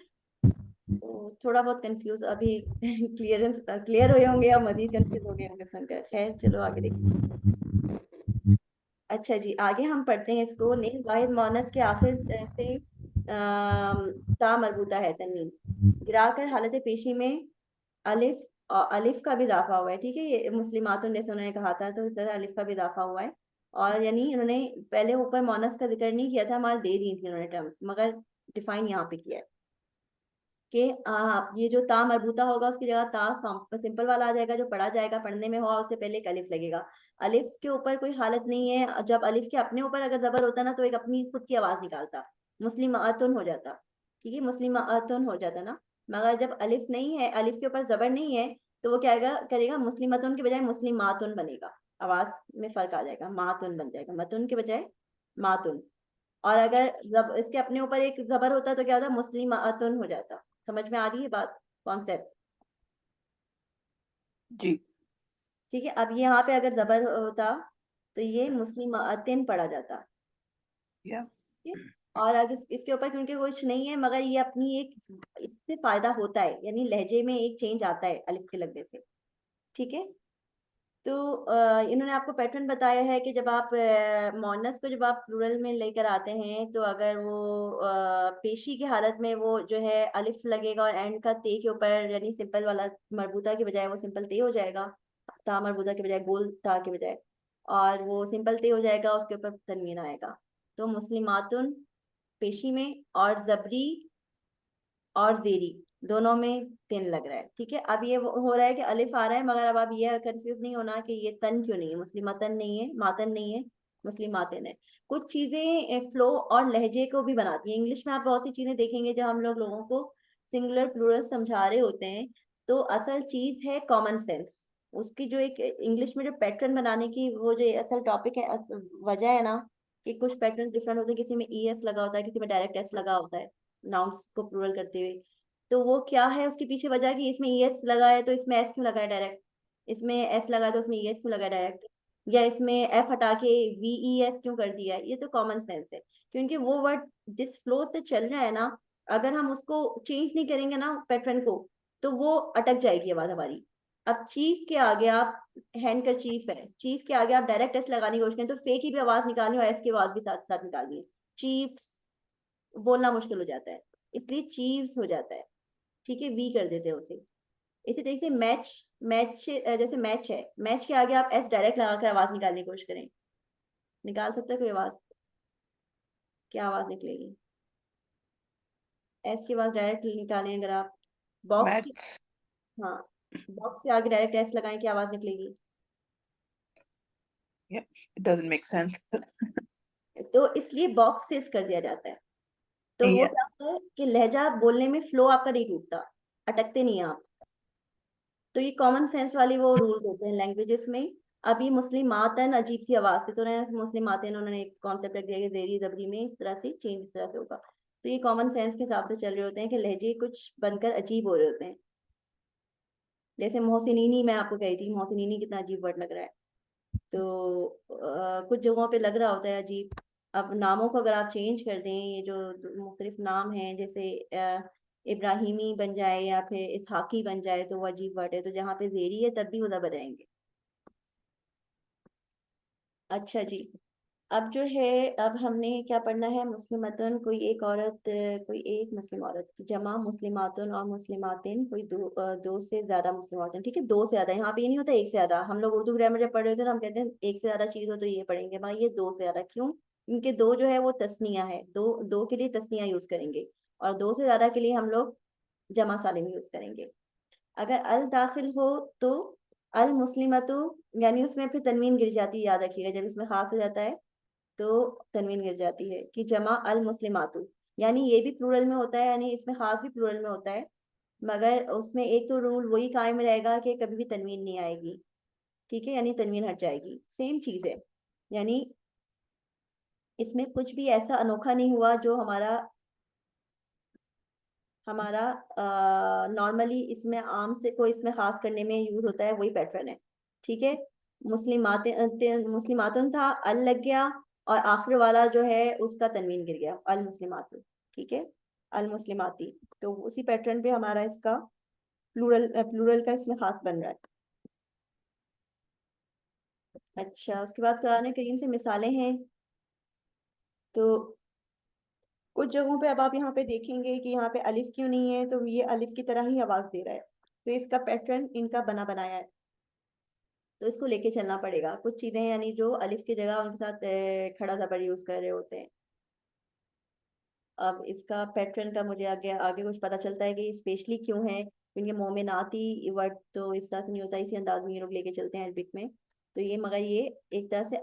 S1: तो थोड़ा बहुत कंफ्यूज अभी क्लियर हुए होंगे या मजीद कंफ्यूज हो गए होंगे सुनकर। खैर चलो आगे देखते। अच्छा जी, आगे हम पढ़ते हैं इसको। नेम वाहिद मोनस के आखिर से ता मरबूता है, तन्वीन गिराकर हालत पेशी में अलिफ, और अलिफ का भी इजाफा हुआ है। ठीक है, ये मुस्लिमातुन जैसे उन्होंने कहा था, तो इस तरह अलिफ का भी इजाफा हुआ है। और यानी उन्होंने पहले ऊपर मोनस का जिक्र नहीं किया था, हमारे दे दी थी उन्होंने टर्म्स, मगर डिफाइन यहाँ पे किया है कि ये जो ता मरबूता होगा उसकी जगह ता सिंपल वाला आ जाएगा, जो पढ़ा जाएगा, पढ़ने में हुआ उससे पहले एक अलिफ लगेगा। अलिफ के ऊपर कोई हालत नहीं है। जब अलिफ के अपने ऊपर अगर जबर होता ना तो एक अपनी खुद की आवाज निकालता, मुस्लिमातुन हो जाता। ठीक है, मुस्लिमातुन हो जाता ना। मगर जब अलिफ नहीं है, अलिफ के ऊपर जबर नहीं है, तो वो क्या करेगा, मुस्लिमातुन के बजाय मुस्लिमातुन बनेगा। आवाज में फर्क आ जाएगा, मातुन बन जाएगा, मतुन के बजाय मातुन। और अगर जब इसके अपने ऊपर एक जबर होता तो क्या होता, मुस्लिमातुन हो जाता। समझ में आ रही है बात, कॉन्सेप्ट?
S3: जी।
S1: ठीक है, अब यहाँ पे अगर जबर होता तो ये मुस्लिमातिन पढ़ा जाता।
S3: या
S1: ठीक है? और अगर इसके ऊपर क्योंकि कुछ नहीं है, मगर ये अपनी एक, इससे फायदा होता है, यानी लहजे में एक चेंज आता है अलिफ के लगने से। ठीक है, तो इन्होंने आपको पैटर्न बताया है कि जब आप मोनस को जब आप प्लूरल में लेकर आते हैं, तो अगर वो पेशी की हालत में वो जो है अलिफ लगेगा और एंड का ते के ऊपर, यानी सिंपल वाला मरबूता के बजाय वो सिंपल ते हो जाएगा, ता मरबूता के बजाय, गोल ता के बजाय, और वो सिंपल ते हो जाएगा, उसके ऊपर तनवीन आएगा। तो मुस्लिमातुन पेशी में, और जबरी और जेरी दोनों में तिन लग रहा है। ठीक है, अब ये हो रहा है कि अलिफ आ रहा है, मगर अब आप ये कंफ्यूज नहीं होना कि ये तन क्यों नहीं है, मुस्लिमतन नहीं है, मातन नहीं है, मुस्लिमातिन है। कुछ चीजें फ्लो और लहजे को भी बनाती हैं। इंग्लिश में आप बहुत सी चीजें देखेंगे जब हम लोगों को सिंगुलर प्लूरल समझा रहे होते हैं, तो असल चीज है कॉमन सेंस। उसकी जो एक इंग्लिश में जो पैटर्न बनाने की वो जो असल टॉपिक है, वजह है ना, कि कुछ पैटर्न डिफरेंट होते हैं। किसी में ई एस लगा होता है, किसी में डायरेक्ट एस लगा होता है, नाउन्स को प्लूरल करते हुए। तो वो क्या है उसके पीछे वजह, कि इसमें ई एस लगा है तो इसमें एस क्यों लगा है डायरेक्ट, इसमें एस लगा है तो उसमें ई एस क्यों लगा है डायरेक्ट, या इसमें एफ हटा के वी ई एस क्यों कर दिया है। ये तो कॉमन सेंस है, क्योंकि वो वर्ड जिस फ्लो से चल रहा है ना, अगर हम उसको चेंज नहीं करेंगे ना पैटर्न को, तो वो अटक जाएगी आवाज हमारी। अब चीफ के आगे आप, हैंड का चीफ है, चीफ के आगे आप डायरेक्ट एस लगाने की कोशिश करें तो फे की भी आवाज निकालनी और एस की आवाज भी साथ साथ निकालनी है, चीफ बोलना मुश्किल हो जाता है, इसलिए चीव्स हो जाता है। ठीक है, वी कर देते हैं उसे। इसी तरीके से मैच, मैच जैसे मैच है, मैच के आगे आप एस डायरेक्ट लगाकर आवाज निकालने की कोशिश करें, निकाल सकते हैं कोई आवाज? क्या आवाज निकलेगी एस की आवाज डायरेक्ट निकालें अगर आप? बॉक्स की,
S3: मैथ्स।
S1: हाँ, बॉक्स के आगे डायरेक्ट एस लगाएं, क्या आवाज निकलेगी?
S3: या इट डजंट मेक सेंस।
S1: तो इसलिए बॉक्स से इस कर दिया जाता है। तो वो
S3: या
S1: क्या होता है कि लहजा बोलने में फ्लो आपका नहीं टूटता, अटकते नहीं हैं आप। तो ये कॉमन सेंस वाली वो रूल्स होते हैं लैंग्वेजेस में। अभी मुस्लिम मातन अजीब सी आवाज से, तो उन्होंने मुस्लिम मातन, उन्होंने एक कॉन्सेप्ट रख दिया कि जेरी जबरी में इस तरह से चेंज इस तरह से होगा। तो ये कॉमन सेंस के हिसाब से चल रहे होते हैं कि लहजे कुछ बनकर अजीब हो रहे होते हैं। जैसे मोहसिनीनी, मैं आपको कही थी मोहसिनीनी कितना अजीब वर्ड लग रहा है, तो कुछ जगहों पे लग रहा होता है अजीब। अब नामों को अगर आप चेंज कर दें, ये जो मुख्तलिफ नाम हैं, जैसे इब्राहिमी बन जाए या फिर इसहाकी बन जाए, तो वो अजीब वर्ड है, तो जहाँ पे जेरी है तब भी वो जबर रहेंगे। अच्छा जी, अब जो है, अब हमने क्या पढ़ना है, मुस्लिमतन कोई एक औरत, कोई एक मुस्लिम औरत की जमा मुस्लिमातुन और मुस्लिमातिन कोई दो से ज्यादा मुस्लिमातिन। ठीक है, दो से ज्यादा, यहाँ पे ये नहीं होता एक से ज्यादा। हम लोग उर्दू ग्रामर जब पढ़ रहे होते हैं तो हम कहते हैं एक से ज्यादा चीज हो तो ये पढ़ेंगे, मगर ये दो से ज्यादा क्यों? क्योंकि दो जो है वो तस्निया है, दो दो के लिए तस्निया यूज करेंगे, और दो से ज्यादा के लिए हम लोग जमा सालिम यूज करेंगे। अगर अल दाखिल हो तो अल मुस्लिमतु, यानी उसमें फिर तनवीन गिर जाती है, याद रखिएगा, जब इसमें खास हो जाता है तो तनवीन गिर जाती है। कि जमा अल मुस्लिमातु, यानी ये भी प्लूरल में होता है, यानी इसमें खास भी प्लूरल में होता है, मगर उसमें एक तो रूल वही कायम रहेगा कि कभी भी तनवीन नहीं आएगी। ठीक है, यानी तनवीन हट जाएगी, सेम चीज है। यानी इसमें कुछ भी ऐसा अनोखा नहीं हुआ जो हमारा हमारा नॉर्मली इसमें आम से कोई इसमें खास करने में यूज होता है, वही पैटर्न है। ठीक है, मुस्लिमातुन था, अल लग गया, और आखिर वाला जो है उसका तनवीन गिर गया, अल मुस्लिमाती। ठीक है, अल मुस्लिमाती। तो उसी पैटर्न पे हमारा इसका प्लूरल का इसमें खास बन रहा है। अच्छा, उसके बाद कुरान करीम से मिसालें हैं। तो कुछ जगहों पे अब आप यहाँ पे देखेंगे कि यहाँ पे अलिफ क्यों नहीं है, तो ये अलिफ की तरह ही आवाज दे रहा है, तो इसका पैटर्न इनका बना बनाया है, तो इसको लेके चलना पड़ेगा। कुछ चीजें यानी जो अलिफ की जगह उनके साथ खड़ा जबर यूज कर रहे होते हैं। अब इसका पैटर्न का मुझे आगे आगे कुछ पता चलता है कि स्पेशली क्यों है, क्योंकि मोमिनाती वर्ड तो इस तरह से नहीं होता, इसी अंदाज में ये लोग लेके चलते हैं अरबिक में। तो ये मगर ये एक तरह से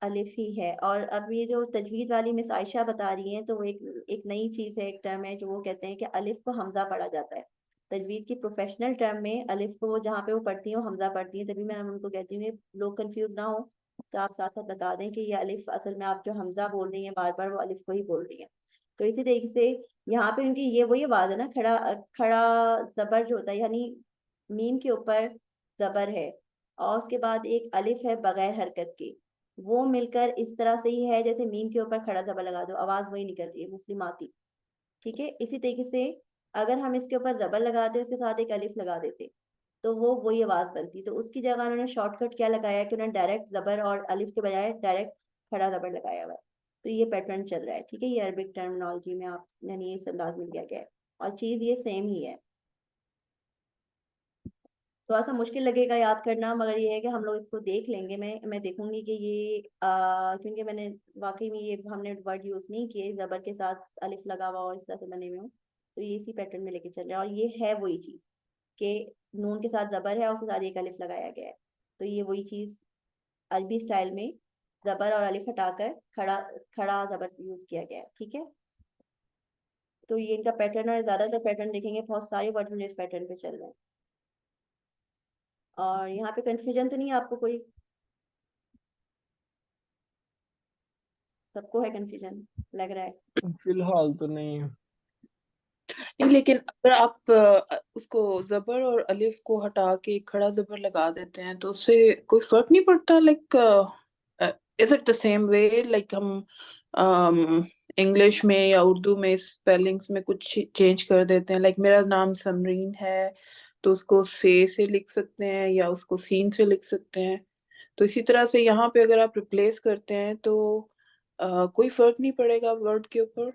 S1: अलिफ ही है। और अब ये जो तजवीद वाली मिस आयशा बता रही हैं, तो वो एक नई चीज़ है, एक टर्म है जो वो कहते हैं कि अलिफ को हमजा पढ़ा जाता है। तजवीद की प्रोफेशनल टर्म में अलिफ को वो जहाँ पे वो पढ़ती हैं वो हमजा पढ़ती हैं, तभी मैं उनको कहती हूँ कि लोग कंफ्यूज ना हो। तो आप साथ साथ बता दें कि ये अलिफ असल में आप जो हमजा बोल रही हैं बार बार, वो अलिफ को ही बोल रही हैं। तो इसी तरीके से यहाँ पे उनकी ये वही आवाज है ना, खड़ा खड़ा जबर जो होता है, यानी मीम के ऊपर जबर है और उसके बाद एक अलिफ है बगैर हरकत की, वो मिलकर इस तरह से ही है जैसे मीम के ऊपर खड़ा जबर लगा दो, आवाज वही निकल रही है, मुस्लिमाती। ठीक है, इसी तरीके से अगर हम इसके ऊपर जबर लगाते उसके साथ एक अलिफ लगा देते, तो वो वही आवाज बनती। तो उसकी जगह उन्होंने शॉर्टकट क्या लगाया है कि उन्होंने डायरेक्ट जबर और अलिफ के बजाय डायरेक्ट खड़ा जबर लगाया हुआ है। तो ये पैटर्न चल रहा है। ठीक है, ये अरबिक टर्मिनोलॉजी में आप यानी इस अंदाज में लिया गया है, और चीज ये सेम ही है। थोड़ा सा मुश्किल लगेगा याद करना, मगर ये है कि हम लोग इसको देख लेंगे। मैं देखूंगी कि ये क्योंकि मैंने वाकई में ये हमने वर्ड यूज नहीं किए जबर के साथ अलिफ लगा हुआ और इस तरह से बने हुए हो, तो ये इसी पैटर्न में लेके चल रहा है। और ये है वही चीज कि नून के साथ जबर है और उसके साथ एक अलिफ लगाया गया है, तो ये वही चीज अरबी स्टाइल में जबर और अलिफ हटाकर खड़ा खड़ा जबर यूज किया गया है। ठीक है, तो ये इनका पैटर्न है। ज्यादातर पैटर्न देखेंगे बहुत सारे वर्ड इस पैटर्न पे चल रहे हैं। और यहाँ पे कंफ्यूजन तो नहीं है आपको कोई? सबको है कंफ्यूजन लग रहा है।
S4: फिलहाल तो नहीं है।
S3: नहीं, लेकिन अगर आप उसको जबर और अलिफ को हटा के खड़ा जबर लगा देते हैं तो उससे कोई फर्क नहीं पड़ता? Like is it the same way like हम इंग्लिश में या उर्दू में स्पेलिंग्स में कुछ चेंज कर देते हैं? लाइक मेरा नाम समरीन है, तो उसको से लिख सकते हैं या उसको सीन से लिख सकते हैं। तो इसी तरह से यहाँ पे अगर आप रिप्लेस करते हैं तो कोई फर्क नहीं पड़ेगा वर्ड के ऊपर?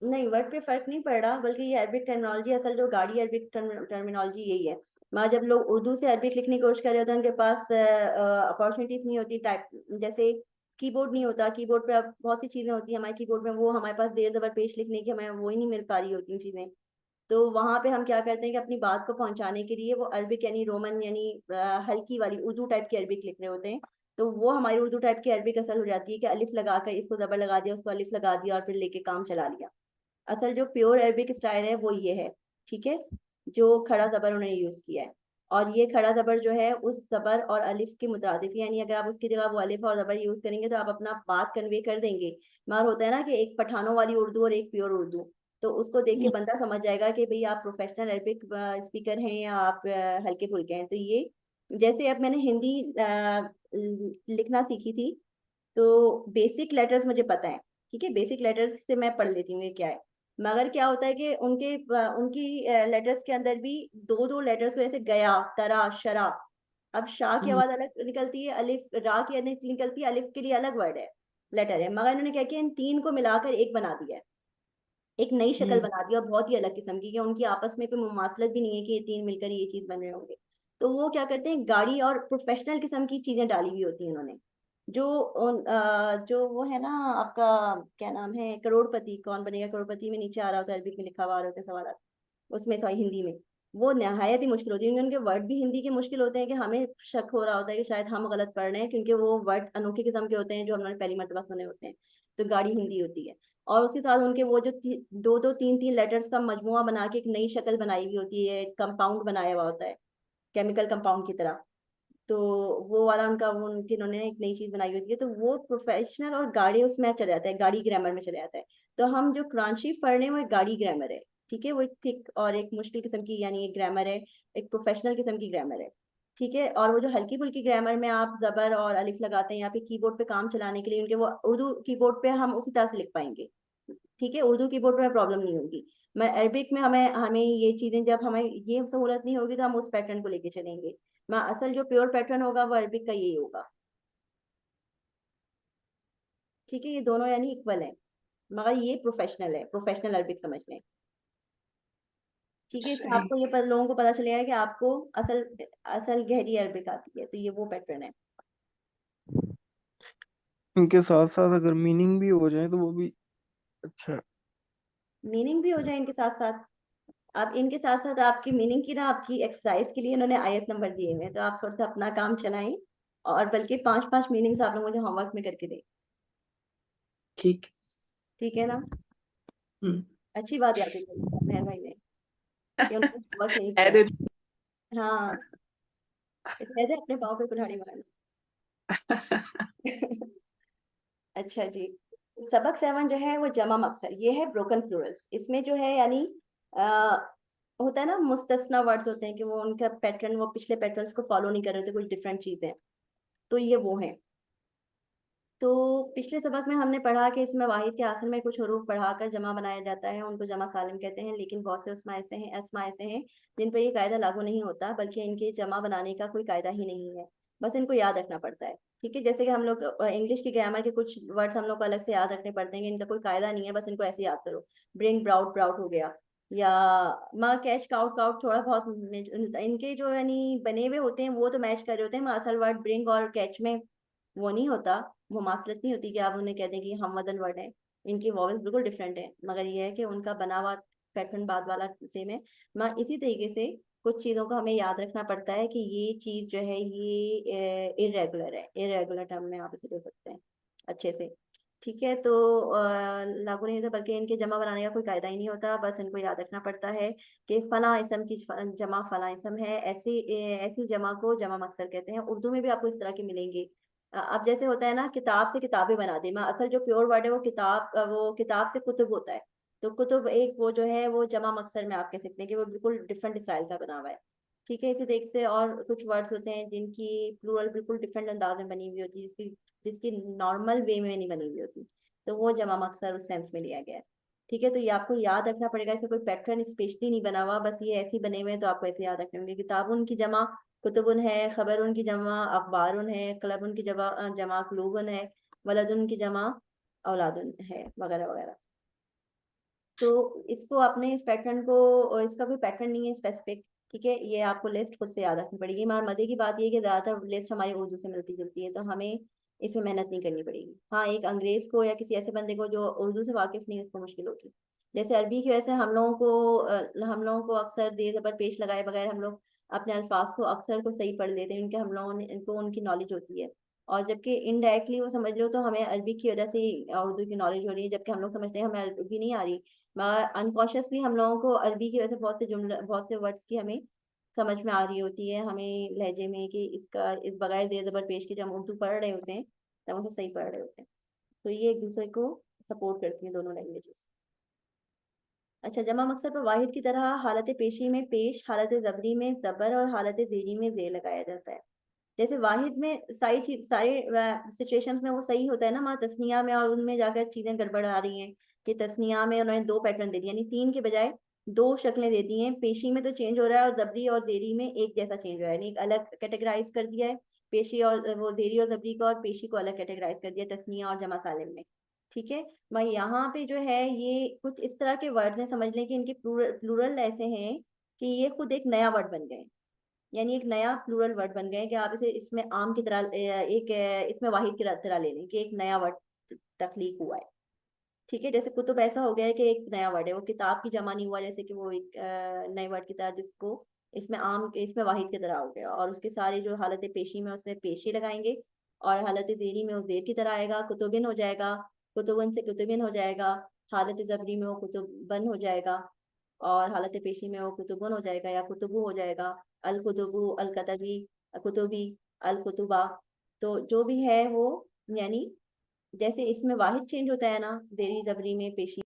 S1: नहीं, वर्ड पे फर्क नहीं पड़ रहा, बल्कि ये अरबिक टर्मिनोलॉजी, असल जो गाड़ी अरबिक टर्मिनोलॉजी यही है। मगर जब लोग उर्दू से अरबिक लिखने की कोशिश कर रहे होते हैं उनके पास अपॉर्चुनिटीज नहीं होती टाइप, जैसे कीबोर्ड नहीं होता, कीबोर्ड पे अब बहुत सी चीजें होती है हमारे कीबोर्ड में, वो हमारे पास देर जबर पेश लिखने की हमें वो ही नहीं मिल पा रही होती चीजें। तो वहां पे हम क्या करते हैं कि अपनी बात को पहुंचाने के लिए वो अरबिक यानी रोमन यानी हल्की वाली उर्दू टाइप की अरबिक लिख रहे होते हैं। तो वो हमारी उर्दू टाइप की अरबिक असल हो जाती है कि अलिफ लगाकर इसको जबर लगा दिया, उसको अलिफ लगा दिया और फिर लेके काम चला लिया। असल जो प्योर अरबिक स्टाइल है वो ये है। ठीक है, जो खड़ा जबर उन्होंने यूज किया है, और ये खड़ा जबर जो है उस जबर और अलिफ के मुतारिफ, यानी अगर आप उसकी जगह वो अलिफ और जबर यूज करेंगे तो आप अपना बात कन्वे कर देंगे। मगर होता है ना कि एक पठानों वाली उर्दू और एक प्योर उर्दू, तो उसको देख के बंदा समझ जाएगा कि भाई आप प्रोफेशनल अरबिक स्पीकर हैं या आप हल्के फुल्के हैं। तो ये जैसे अब मैंने हिंदी लिखना सीखी थी, तो बेसिक लेटर्स मुझे पता है। ठीक है, बेसिक लेटर्स से मैं पढ़ लेती हूँ ये क्या है। मगर क्या होता है कि उनकी लेटर्स के अंदर भी दो दो लेटर्स को, जैसे गया, तरा, शरा, अब शाह की आवाज अलग निकलती है, अलिफ रा की अलग निकलती है, अलिफ के लिए अलग वर्ड है, लेटर है, मगर इन्होंने क्या किया, इन तीन को मिलाकर एक बना दिया है, एक नई शक्ल बना दी, और बहुत ही अलग किस्म की, कि उनकी आपस में कोई मुमासलत भी नहीं है कि ये तीन मिलकर ये चीज बन रहे होंगे। तो वो क्या करते हैं, गाड़ी और प्रोफेशनल किस्म की चीजें डाली हुई होती हैं उन्होंने। जो वो है ना, आपका क्या नाम है, करोड़पति कौन बनेगा करोड़पति में नीचे आ रहा होता है, अरबिक में लिखा हुआ आ रहा होता है सवाल, उसमें सॉरी हिंदी में, वो नहायत ही मुश्किल होती है, क्योंकि उनके वर्ड भी हिंदी के मुश्किल होते हैं कि हमें शक हो रहा होता है कि शायद हम गलत पढ़ रहे हैं, क्योंकि वो वर्ड अनोखे किस्म के होते हैं जो हमने पहली मर्तबा सुने होते हैं। तो गाड़ी हिंदी होती है, और उसके साथ उनके वो जो दो दो तीन तीन लेटर्स का मजमुआ बना के एक नई शक्ल बनाई हुई होती है, कंपाउंड बनाया हुआ होता है, केमिकल कंपाउंड की तरह। तो वो वाला उनका वो उनके उन्होंने एक नई चीज बनाई होती है, तो वो प्रोफेशनल और गाड़ी उसमें चले जाता है, गाड़ी ग्रामर में चले जाता है। तो हम जो कुरान शरीफ पढ़ रहे हैं वो एक गाड़ी ग्रामर है। ठीक है, वो एक थिक और एक मुश्किल किस्म की यानी एक ग्रामर है, एक प्रोफेशनल किस्म की ग्रामर है। ठीक है। और वो जो हल्की फुल्की ग्रामर में आप जबर और अलिफ लगाते हैं यहाँ पे कीबोर्ड पे काम चलाने के लिए, उनके वो उर्दू कीबोर्ड पे हम उसी तरह से लिख पाएंगे। ठीक है, उर्दू कीबोर्ड में प्रॉब्लम नहीं होगी। मैं अरबिक में हमें हमें ये चीजें, जब हमें ये सहूलत नहीं होगी तो हम उस पैटर्न को लेके चलेंगे। मैं असल जो प्योर पैटर्न होगा वो अरबिक का यही होगा। ठीक है, ये दोनों यानी इक्वल है, मगर ये प्रोफेशनल है, प्रोफेशनल अरबिक समझ लें। ठीक है, इससे
S3: सही।
S1: आपको ये लोगों को पता चलेगा कि आपको असल असल गहरी अरबिक आती है, तो ये वो पैटर्न है।
S4: इनके साथ साथ अगर मीनिंग भी हो जाए तो वो भी अच्छा है।
S1: मीनिंग भी हो जाए इनके साथ साथ। आप इनके साथ साथ आपकी मीनिंग की ना, आपकी एक्सरसाइज के लिए इन्होंने आयत नंबर दिए हुए हैं, तो आप थोड़ा सा अपना काम चलाएं, और बल्कि 5-5 मीनिंग्स आप लोग मुझे होमवर्क में करके दें।
S3: ठीक।
S1: ठीक है ना।
S3: हम्म।
S1: अच्छी बात याद है मेहर भाई ने कि उन्होंने होमवर्क नहीं किया।
S3: एडिट।
S1: हाँ, कहते हैं अपने पाँव पे कुल्हाड़ी मारना। अच्छा जी। सबक 7 जो है वो जमा मक्सर, ये है ब्रोकन प्लूरल्स। इसमें जो है यानी आ, होता है ना, मुस्तस्ना वर्ड्स होते हैं कि वो उनका पैटर्न, वो पिछले पैटर्न्स को फॉलो नहीं कर रहे थे, कुछ डिफरेंट चीजें, तो ये वो है। तो पिछले सबक में हमने पढ़ा कि इसमें वाहिद के आखिर में कुछ हरूफ बढ़ाकर जमा बनाया जाता है, उनको जमा सालिम कहते हैं। लेकिन बहुत से अस्मा ऐसे हैं जिन पर ये कायदा लागू नहीं होता, बल्कि इनके जमा बनाने का कोई कायदा ही नहीं है, बस इनको याद रखना पड़ता है। ठीक है, जैसे कि हम लोग इंग्लिश की ग्रामर के कुछ वर्ड्स हम लोग को अलग से याद रखने पड़ते हैं, इनका कोई कायदा नहीं है, बस इनको ऐसे याद करो। ब्रिंग ब्राउट, ब्राउट हो गया, या माँ कैच काउट, काउट थोड़ा बहुत इनके जो यानी बने हुए होते हैं वो तो मैच कर रहे होते हैं, मगर असल वर्ड ब्रिंग और कैच में वो नहीं होता, वो मासलत नहीं होती कि आप उन्हें कह दें कि हम वजन वर्ड है। इनकी वॉवेल्स बिल्कुल डिफरेंट है, मगर ये है कि उनका बना हुआ पैटर्न बाद वाला सेम है। मगर इसी तरीके से कुछ चीज़ों को हमें याद रखना पड़ता है कि ये चीज़ जो है ये इरेगुलर है, इरेगुलर टर्म में आप इसे ले सकते हैं अच्छे से। ठीक है, तो लागू नहीं होता, बल्कि इनके जमा बनाने का कोई कायदा ही नहीं होता, बस इनको याद रखना पड़ता है कि फला इसम की जमा फला इसम है। ऐसी ऐसी जमा को जमा मक्सर कहते हैं। उर्दू में भी आपको इस तरह के मिलेंगे। अब जैसे होता है ना, किताब से किताबें बना दी, मैं असल जो प्योर वर्ड है वो किताब, वो किताब से कुतुब होता है। तो कुतुब एक वो जो है वो जमा मक्सर में आप कह सकते हैं कि वो बिल्कुल डिफरेंट स्टाइल का बना हुआ है। ठीक है, इसी तरीके से और कुछ वर्ड्स होते हैं जिनकी प्लूरल बिल्कुल डिफरेंट अंदाज में बनी हुई होती है, जिसकी जिसकी नॉर्मल वे में नहीं बनी हुई होती, तो वो जमा मक्सर उस सेंस में लिया गया है। ठीक है, तो ये आपको याद रखना पड़ेगा, इससे कोई पैटर्न स्पेशली नहीं बना हुआ, बस ये ऐसे ही बने हुए हैं, तो आपको ऐसे याद रखने होंगे। किताबुन की जमा कुतुबुन है, खबरुन की जमा अखबारुन है, कलबुन की जमा जमा कुलूबुन है, वलदुन की जमा औलादुन है, वगैरह वगैरह। तो इसको आपने इस पैटर्न को, इसका कोई पैटर्न नहीं है स्पेसिफिक। ठीक है, ये आपको लिस्ट खुद से याद रखनी पड़ेगी, मगर मजे की बात ये है कि ज्यादातर लिस्ट हमारी उर्दू से मिलती जुलती है, तो हमें इसमें मेहनत नहीं करनी पड़ेगी। हाँ, एक अंग्रेज को या किसी ऐसे बंदे को जो उर्दू से वाकिफ नहीं है उसको मुश्किल होगी। जैसे अरबी की वजह से हम लोगों को अक्सर दे जबर पेश लगाए बगैर हम लोग अपने अल्फाज को अक्सर को सही पढ़ लेते हैं, उनके हम लोगों ने इनको उनकी नॉलेज होती है। और जबकि इनडायरेक्टली वो समझ लो तो हमें अरबी की वजह से ही उर्दू की नॉलेज हो रही है, जबकि हम लोग समझते हैं हमें अरबी नहीं आ रही, मगर अनकॉन्शियसली हम लोगों को अरबी की वजह से बहुत से जुमले, बहुत से वर्ड्स की हमें समझ में आ रही होती है, हमें लहजे में, कि इसका इस बगैर दे जबर पेश के जब हम उर्दू पढ़ रहे होते हैं तब उसे सही पढ़ रहे होते हैं। तो ये एक दूसरे को सपोर्ट करती हैं दोनों लैंग्वेजेस। अच्छा, जमा मकसद पर वाहिद की तरह हालत पेशी में पेश, हालत जबरी में जबर और हालत जेरी में जेर लगाया जाता है। जैसे वाहिद में सारी चीज, सारे सिचुएशंस में वो सही होता है ना, वहाँ तस्निया में और उनमें जाकर चीजें गड़बड़ आ रही हैं, कि तस्निया में उन्होंने 2 पैटर्न दे दिए, यानी 3 के बजाय 2 शक्लें दे दी हैं। पेशी में तो चेंज हो रहा है, और जबरी और जेरी में एक जैसा चेंज हो रहा है, यानी एक अलग कैटेगराइज कर दिया है पेशी और वो जेरी और जबरी का, और पेशी को अलग कैटेगराइज कर दिया तस्निया और जमा सालिम में। ठीक है, मैं यहाँ पे जो है ये कुछ इस तरह के वर्ड्स हैं, समझ लें कि इनके प्लूरल ऐसे हैं कि ये खुद एक नया वर्ड बन गए, यानी एक नया प्लूरल वर्ड बन गए, कि आप इसे इसमें आम की तरह इसमें वाहिद की तरह ले लें कि एक नया वर्ड तख्लीक हुआ है। ठीक है, जैसे कुतुब ऐसा हो गया है कि एक नया वर्ड है, वो किताब की जमा नहीं हुआ, जैसे कि वो एक नए वर्ड की तरह, जिसको इसमें वाहिद की तरह हो गया, और उसके सारे जो हालत पेशी में उसमें पेशी लगाएंगे, और हालत जेरी में वो जेर की तरह आएगा, कुतुबिन हो जाएगा, कुतुबन से कुतुबिन हो जाएगा, हालत जबरी में वो कुतुबन हो जाएगा, और हालत पेशी में वो कुतुबन हो जाएगा या कुतुबु हो जाएगा, अल कुतुबु, अल कतबी, कुतुबी, अल कुतुबा। तो जो भी है वो, यानी जैसे इसमें वाहिद चेंज होता है ना, जेरी जबरी में पेशी